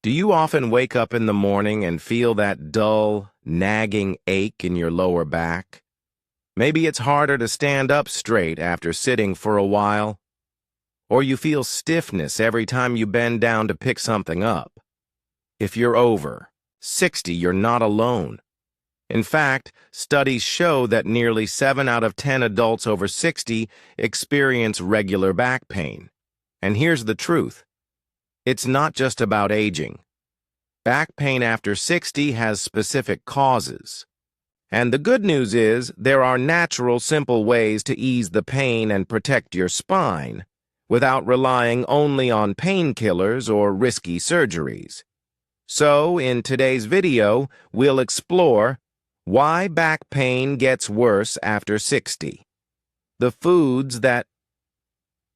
Do you often wake up in the morning and feel that dull, nagging ache in your lower back? Maybe it's harder to stand up straight after sitting for a while. Or you feel stiffness every time you bend down to pick something up. If you're over 60, you're not alone. In fact, studies show that nearly 7 out of 10 adults over 60 experience regular back pain. And here's the truth. It's not just about aging. Back pain after 60 has specific causes. And the good news is there are natural, simple ways to ease the pain and protect your spine without relying only on painkillers or risky surgeries. So, in today's video, we'll explore why back pain gets worse after 60, the foods that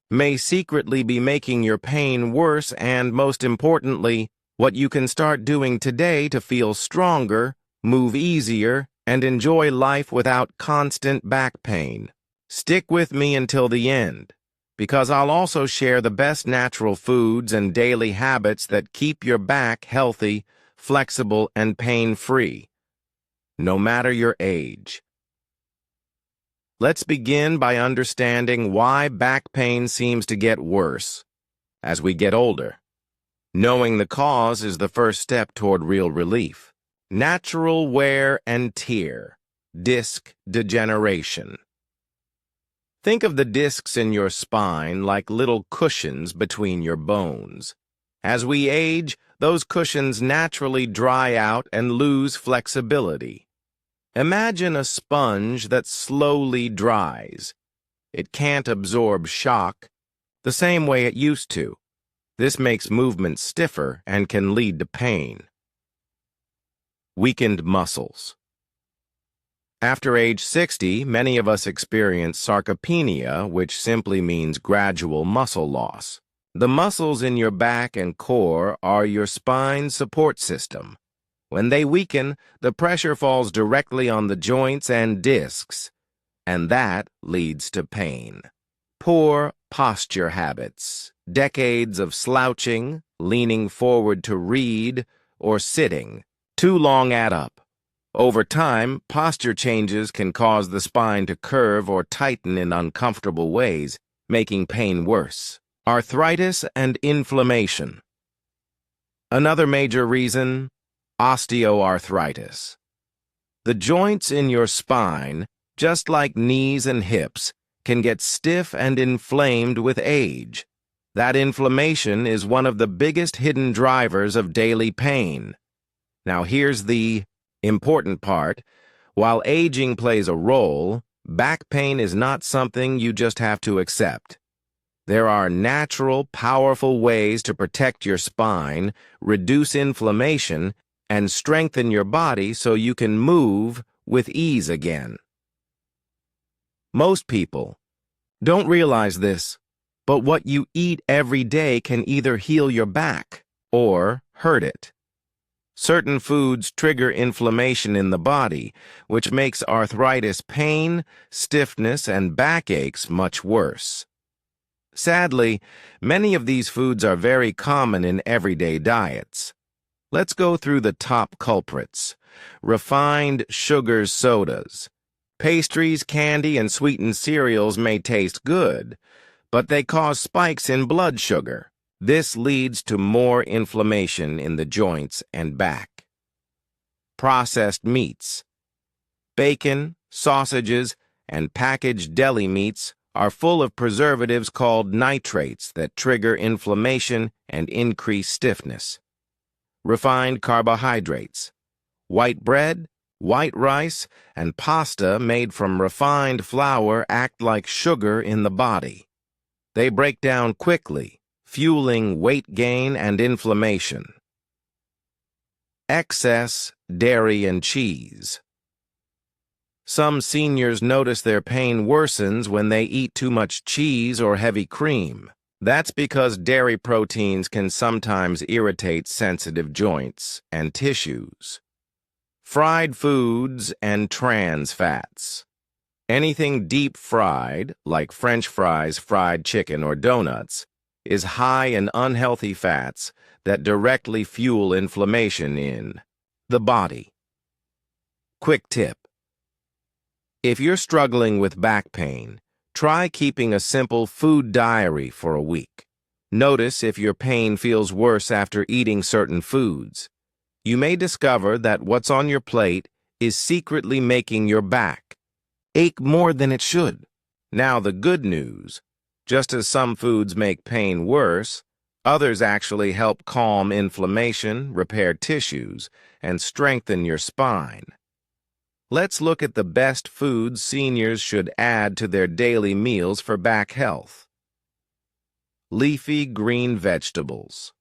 may secretly be making your pain worse, and most importantly, what you can start doing today to feel stronger, move easier, and enjoy life without constant back pain. Stick with me until the end, because I'll also share the best natural foods and daily habits that keep your back healthy, flexible, and pain-free, no matter your age. Let's begin by understanding why back pain seems to get worse as we get older. Knowing the cause is the first step toward real relief. Natural wear and tear, disc degeneration. Think of the discs in your spine like little cushions between your bones. As we age, those cushions naturally dry out and lose flexibility. Imagine a sponge that slowly dries. It can't absorb shock the same way it used to. This makes movement stiffer and can lead to pain. Weakened muscles. After age 60, many of us experience sarcopenia, which simply means gradual muscle loss. The muscles in your back and core are your spine's support system. When they weaken, the pressure falls directly on the joints and discs, and that leads to pain. Poor posture habits, decades of slouching, leaning forward to read, or sitting, too long add up. Over time, posture changes can cause the spine to curve or tighten in uncomfortable ways, making pain worse. Arthritis and inflammation. Another major reason: osteoarthritis. The joints in your spine, just like knees and hips, can get stiff and inflamed with age. That inflammation is one of the biggest hidden drivers of daily pain. Now here's the important part. While aging plays a role, back pain is not something you just have to accept. There are natural, powerful ways to protect your spine, reduce inflammation, and strengthen your body so you can move with ease again. Most people don't realize this, but what you eat every day can either heal your back or hurt it. Certain foods trigger inflammation in the body, which makes arthritis pain, stiffness, and backaches much worse. Sadly, many of these foods are very common in everyday diets. Let's go through the top culprits. Refined sugar sodas. Pastries, candy, and sweetened cereals may taste good, but they cause spikes in blood sugar. This leads to more inflammation in the joints and back. Processed meats. Bacon, sausages, and packaged deli meats are full of preservatives called nitrates that trigger inflammation and increase stiffness. Refined carbohydrates. White bread, white rice, and pasta made from refined flour act like sugar in the body. They break down quickly, fueling weight gain and inflammation. Excess dairy and cheese. Some seniors notice their pain worsens when they eat too much cheese or heavy cream. That's because dairy proteins can sometimes irritate sensitive joints and tissues. Fried foods and trans fats. Anything deep fried, like French fries, fried chicken, or donuts, is high in unhealthy fats that directly fuel inflammation in the body. Quick tip: if you're struggling with back pain, try keeping a simple food diary for a week. Notice if your pain feels worse after eating certain foods. You may discover that what's on your plate is secretly making your back ache more than it should. Now, the good news: just as some foods make pain worse, others actually help calm inflammation, repair tissues, and strengthen your spine. Let's look at the best foods seniors should add to their daily meals for back health. Leafy green vegetables.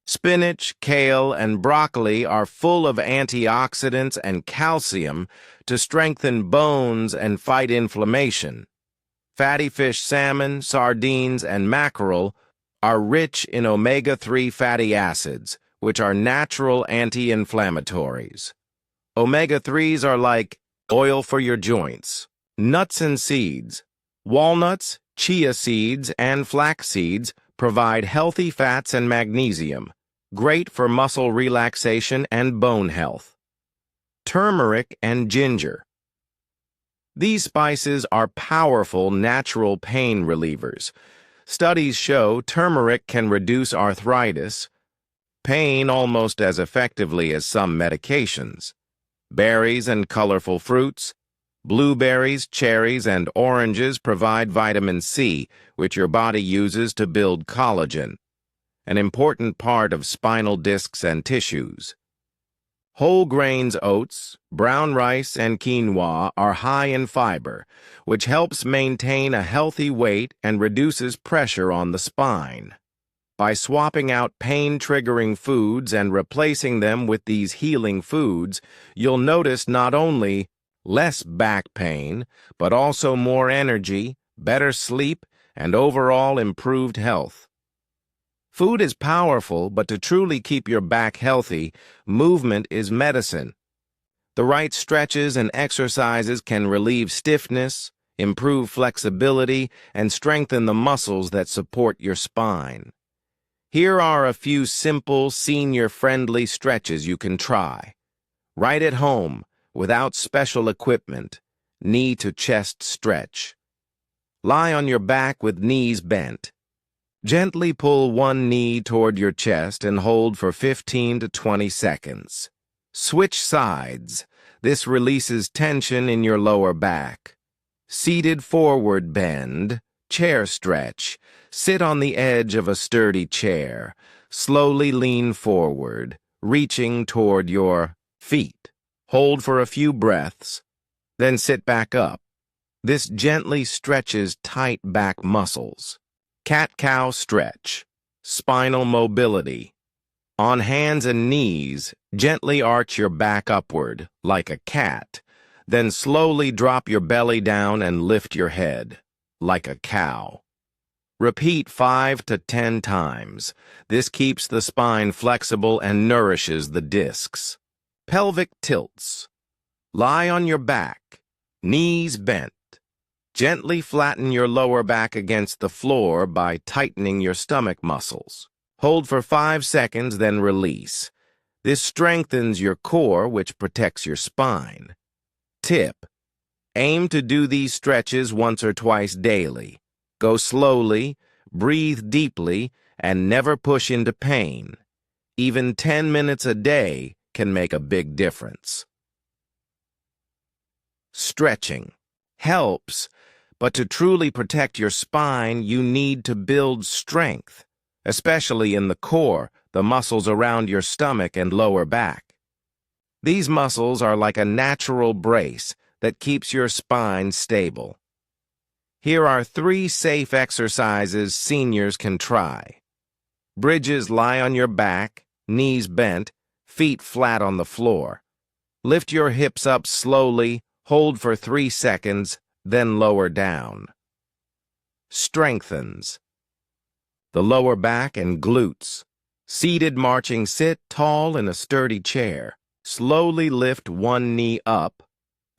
Spinach, kale, and broccoli are full of antioxidants and calcium to strengthen bones and fight inflammation. Fatty fish, salmon, sardines, and mackerel are rich in omega-3 fatty acids, which are natural anti-inflammatories. Omega-3s are like oil for your joints. Nuts and seeds. Walnuts, chia seeds, and flax seeds provide healthy fats and magnesium, great for muscle relaxation and bone health. Turmeric and ginger. These spices are powerful natural pain relievers. Studies show turmeric can reduce arthritis, pain almost as effectively as some medications. Berries and colorful fruits. Blueberries, cherries, and oranges provide vitamin C, which your body uses to build collagen, an important part of spinal discs and tissues. Whole grains oats, brown rice, and quinoa are high in fiber, which helps maintain a healthy weight and reduces pressure on the spine. By swapping out pain-triggering foods and replacing them with these healing foods, you'll notice not only less back pain, but also more energy, better sleep, and overall improved health. Food is powerful, but to truly keep your back healthy, movement is medicine. The right stretches and exercises can relieve stiffness, improve flexibility, and strengthen the muscles that support your spine. Here are a few simple, senior-friendly stretches you can try. Right at home, without special equipment, knee-to-chest stretch. Lie on your back with knees bent. Gently pull one knee toward your chest and hold for 15 to 20 seconds. Switch sides. This releases tension in your lower back. Seated forward bend. Chair stretch. Sit on the edge of a sturdy chair. Slowly lean forward, reaching toward your feet. Hold for a few breaths, then sit back up. This gently stretches tight back muscles. Cat-cow stretch. Spinal mobility. On hands and knees, gently arch your back upward, like a cat. Then slowly drop your belly down and lift your head, like a cow. Repeat 5 to 10 times. This keeps the spine flexible and nourishes the discs. Pelvic tilts. Lie on your back, knees bent. Gently flatten your lower back against the floor by tightening your stomach muscles. Hold for 5 seconds, then release. This strengthens your core, which protects your spine. Tip: aim to do these stretches once or twice daily. Go slowly, breathe deeply, and never push into pain. Even 10 minutes a day can make a big difference. Stretching helps, but to truly protect your spine, you need to build strength, especially in the core, the muscles around your stomach and lower back. These muscles are like a natural brace that keeps your spine stable. Here are 3 safe exercises seniors can try. Bridges: lie on your back, knees bent, feet flat on the floor. Lift your hips up slowly, hold for 3 seconds, then lower down. Strengthens the lower back and glutes. Seated marching: sit tall in a sturdy chair. Slowly lift one knee up,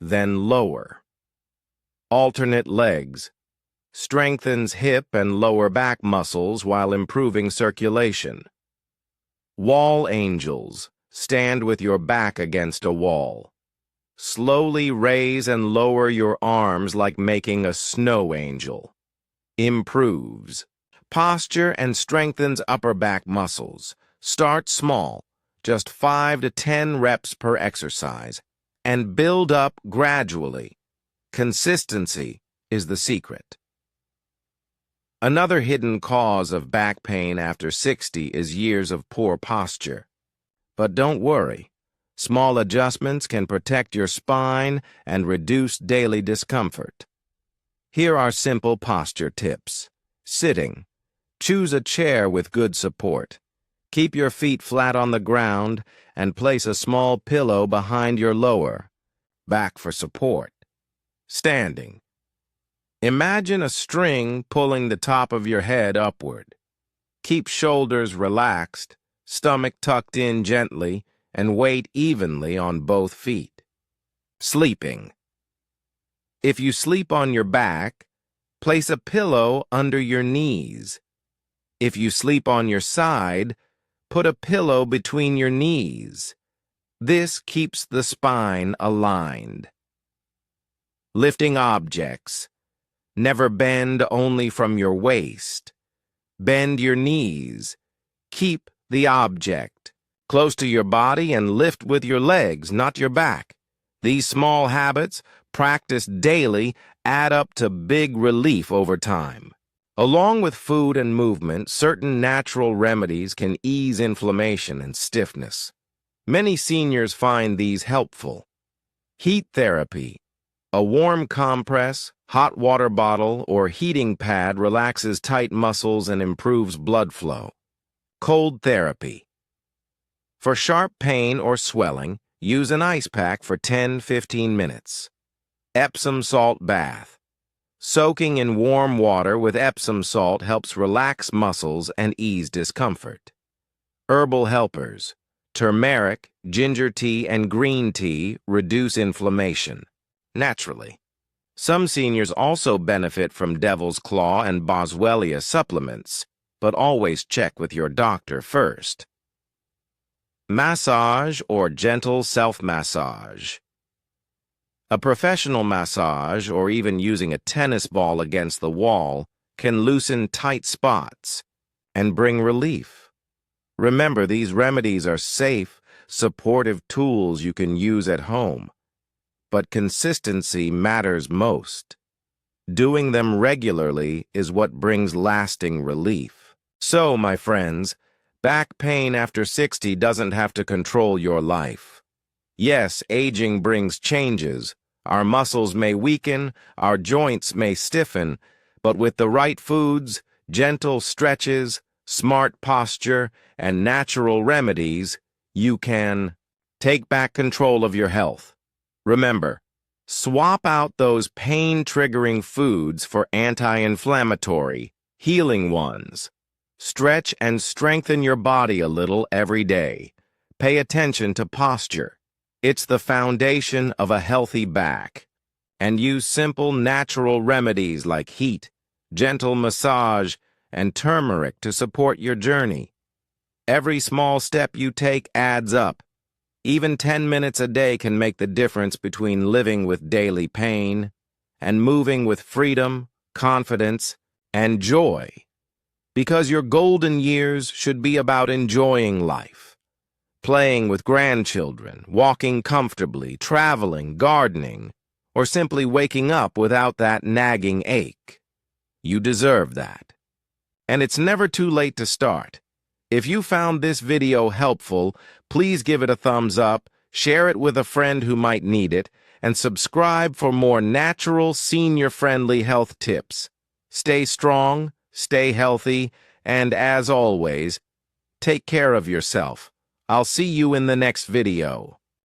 then lower. Alternate legs. strengthens hip and lower back muscles while improving circulation. Wall angels. Stand with your back against a wall. Slowly raise and lower your arms like making a snow angel. Improves posture and strengthens upper back muscles. Start small, just 5 to 10 reps per exercise, and build up gradually. Consistency is the secret. Another hidden cause of back pain after 60 is years of poor posture. But don't worry. Small adjustments can protect your spine and reduce daily discomfort. Here are simple posture tips. Sitting. Choose a chair with good support. Keep your feet flat on the ground and place a small pillow behind your lower back for support. Standing. Imagine a string pulling the top of your head upward. Keep shoulders relaxed, stomach tucked in gently, and weight evenly on both feet. Sleeping. If you sleep on your back, place a pillow under your knees. If you sleep on your side, put a pillow between your knees. This keeps the spine aligned. Lifting objects. Never bend only from your waist. Bend your knees. Keep the object close to your body and lift with your legs, not your back. These small habits, practiced daily, add up to big relief over time. Along with food and movement, certain natural remedies can ease inflammation and stiffness. Many seniors find these helpful. Heat therapy. A warm compress, hot water bottle, or heating pad relaxes tight muscles and improves blood flow. Cold therapy. For sharp pain or swelling, use an ice pack for 10-15 minutes. Epsom salt bath. Soaking in warm water with Epsom salt helps relax muscles and ease discomfort. Herbal helpers. Turmeric, ginger tea, and green tea reduce inflammation naturally. Some seniors also benefit from Devil's Claw and Boswellia supplements, but always check with your doctor first. Massage or gentle self-massage. A professional massage, or even using a tennis ball against the wall, can loosen tight spots and bring relief. Remember, these remedies are safe, supportive tools you can use at home. But consistency matters most. Doing them regularly is what brings lasting relief. So, my friends, back pain after 60 doesn't have to control your life. Yes, aging brings changes. Our muscles may weaken, our joints may stiffen, but with the right foods, gentle stretches, smart posture, and natural remedies, you can take back control of your health. Remember, swap out those pain-triggering foods for anti-inflammatory, healing ones. Stretch and strengthen your body a little every day. Pay attention to posture. It's the foundation of a healthy back. And use simple, natural remedies like heat, gentle massage, and turmeric to support your journey. Every small step you take adds up. Even 10 minutes a day can make the difference between living with daily pain and moving with freedom, confidence, and joy. Because your golden years should be about enjoying life. Playing with grandchildren, walking comfortably, traveling, gardening, or simply waking up without that nagging ache. You deserve that. And it's never too late to start. If you found this video helpful, please give it a thumbs up, share it with a friend who might need it, and subscribe for more natural, senior-friendly health tips. Stay strong, stay healthy, and as always, take care of yourself. I'll see you in the next video.